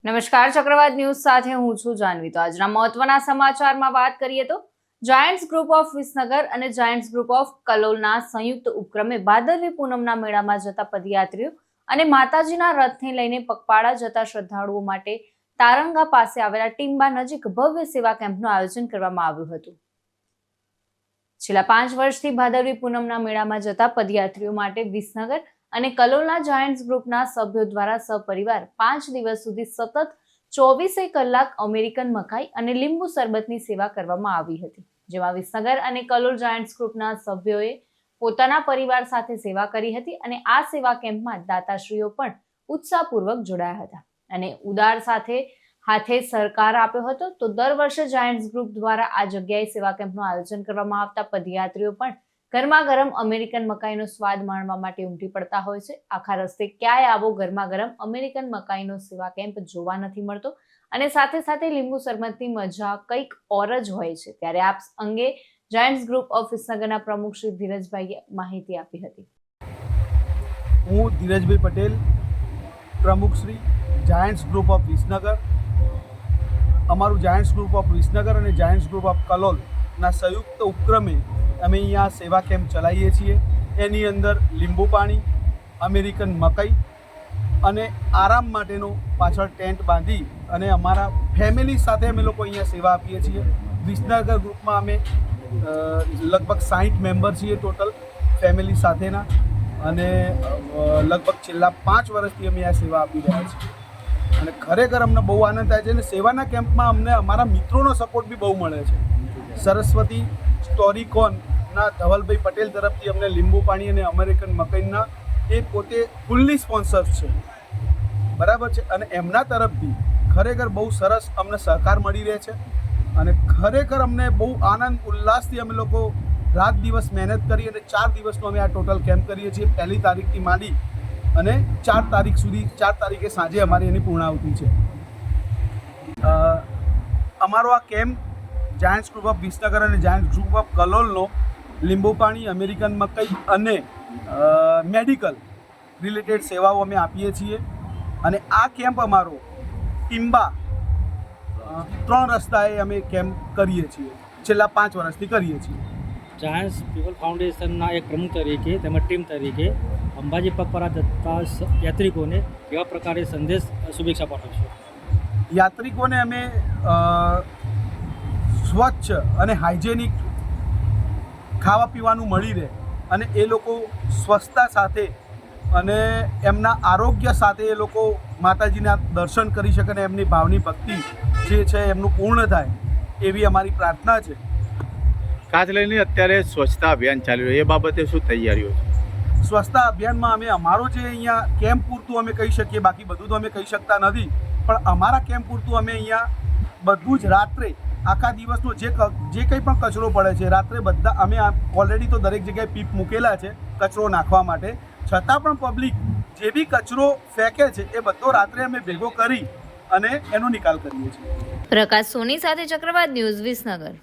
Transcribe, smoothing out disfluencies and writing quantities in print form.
નમસ્કાર, ચક્રવાત ન્યૂઝ સાથે હું છું જાનવી। તો આજના મહત્વના સમાચારમાં વાત કરીએ તો જાયન્ટ્સ ગ્રુપ ઓફ વિસનગર અને જાયન્ટ્સ ગ્રુપ ઓફ કલોલના સંયુક્ત ઉપક્રમે ભાદરવી પૂનમના મેળામાં જતા પદયાત્રીઓ અને માતાજીના રથને લઈને પગપાળા જતા શ્રદ્ધાળુઓ માટે તારંગા પાસે આવેલા ટીમ્બા નજીક ભવ્ય સેવા કેમ્પનું આયોજન કરવામાં આવ્યું હતું। છેલ્લા 5 વર્ષથી ભાદરવી પૂનમના મેળામાં જતા પદયાત્રીઓ માટે વિસનગર અને કલોલના જાયન્ટ્સ ગ્રુપના સભ્યો દ્વારા સપરિવાર 5 દિવસ સુધી સતત 24 કલાક અમેરિકન મકાઈ અને લીંબુ શરબતની સેવા કરવામાં આવી હતી, જેમાં વિસનગર અને કલોલ જાયન્ટ્સ ગ્રુપના સભ્યોએ પોતાના પરિવાર સાથે સેવા કરી હતી અને આ સેવા કેમ્પમાં દાતાશ્રીઓ પણ ઉત્સાહપૂર્વક જોડાયા હતા અને ઉદાર સાથે હાથે સહકાર આપ્યો હતો। તો દર વર્ષે જાયન્ટ્સ ગ્રુપ દ્વારા આ જગ્યાએ સેવા કેમ્પનું આયોજન કરવામાં આવતા પદયાત્રીઓ પણ ગરમા ગરમ અમેરિકન મકાઈનો સ્વાદ માણવા માટે ઉમટી પડતા હોય છે। આખા રસ્તે ક્યાંય આવો ગરમા ગરમ અમેરિકન મકાઈનો સેવા કેમ્પ જોવા નથી મળતો અને સાથે સાથે લીંબુ શરબતની મજા કંઈક ઓર જ હોય છે। ત્યારે આ અંગે જાયન્ટ્સ ગ્રુપ ઓફ વિસનગરના પ્રમુખ શ્રી ધીરજભાઈએ માહિતી આપી હતી। હું ધીરજભાઈ પટેલ, પ્રમુખ Shri Giants group of Visnagar. અમારું જાયન્ટ્સ ગ્રુપ ઓફ વિસનગર અને જાયન્ટ્સ ગ્રુપ ઓફ કલોલના સંયુક્ત ઉપક્રમે અમે અહીંયા સેવા કેમ્પ ચલાવીએ છીએ। એની અંદર લીંબુ પાણી, અમેરિકન મકાઈ અને આરામ માટેનો પાછળ ટેન્ટ બાંધી અને અમારા ફેમિલી સાથે અમે લોકો અહીંયા સેવા આપીએ છીએ। વિસનગર ગ્રુપમાં અમે લગભગ 60 મેમ્બર છીએ ટોટલ ફેમિલી સાથેના અને લગભગ છેલ્લા 5 વર્ષથી અમે આ સેવા આપી રહ્યા છીએ અને ખરેખર અમને બહુ આનંદ થાય છે અને સેવાના કેમ્પમાં અમને અમારા મિત્રોનો સપોર્ટ બી બહુ મળે છે। સરસ્વતી સ્ટોરીકોનના ધવલભાઈ પટેલ તરફથી અમને લીંબુ પાણી અને અમેરિકન મકાઈના એ પોતે ફૂલ્લી સ્પોન્સર્સ છે, બરાબર છે, અને એમના તરફથી ખરેખર બહુ સરસ અમને સહકાર મળી રહે છે અને ખરેખર અમને બહુ આનંદ ઉલ્લાસથી અમે લોકો રાત દિવસ મહેનત કરી અને 4 દિવસનો અમે આ ટોટલ કેમ્પ કરીએ છીએ। 1 તારીખથી માંડી અને 4 તારીખ સુધી, 4 તારીખે સાંજે અમારી એની પૂર્ણાહુતિ છે। અમારો આ camp Giants group of Visnagar અને જાયન્ટ્સ ગ્રુપ ઓફ કલોલનો લીંબુ પાણી, અમેરિકન મકાઈ અને મેડિકલ રિલેટેડ સેવાઓ અમે આપીએ છીએ અને આ કેમ્પ અમારો ટીમ્બા 3 રસ્તાએ અમે કેમ્પ કરીએ છીએ, છેલ્લા 5 વર્ષથી કરીએ છીએ। જાયન્ટ્સ પીપલ ફાઉન્ડેશનના એક પ્રમુખ તરીકે તેમજ ટીમ તરીકે અંબાજી પગપાળા જતા યાત્રિકોને કેવા પ્રકારે સંદેશ શુભેચ્છા પાઠવશો? યાત્રિકોને અમે સ્વચ્છ અને હાઇજેનિક ખાવા પીવાનું મળી રહે અને એ લોકો સ્વચ્છતા સાથે અને એમના આરોગ્ય સાથે એ લોકો માતાજીના દર્શન કરી શકે અને એમની ભાવની ભક્તિ જે છે એમનું પૂર્ણ થાય એવી અમારી પ્રાર્થના છે। ખાસ લઈને અત્યારે સ્વચ્છતા અભિયાન ચાલી રહ્યું, એ બાબતે શું તૈયારીઓ છે? સ્વચ્છતા અભિયાનમાં અમે અમારો જે અહીંયા કેમ્પ પૂરતું અમે કહી શકીએ, બાકી બધું તો અમે કહી શકતા નથી, પણ અમારા કેમ્પ પૂરતું અમે અહીંયા બધું જ રાત્રે આખા દિવસનો જે કંઈ પણ કચરો પડે છે રાત્રે બધા અમે ઓલરેડી તો દરેક જગ્યાએ પીપ મૂકેલા છે કચરો નાખવા માટે, છતાં પણ પબ્લિક જે બી કચરો ફેંકે છે એ બધો રાત્રે અમે ભેગો કરી અને એનો નિકાલ કરીએ છીએ। પ્રકાશ સોની સાથે ચક્રવાત ન્યૂઝ, વિસનગર।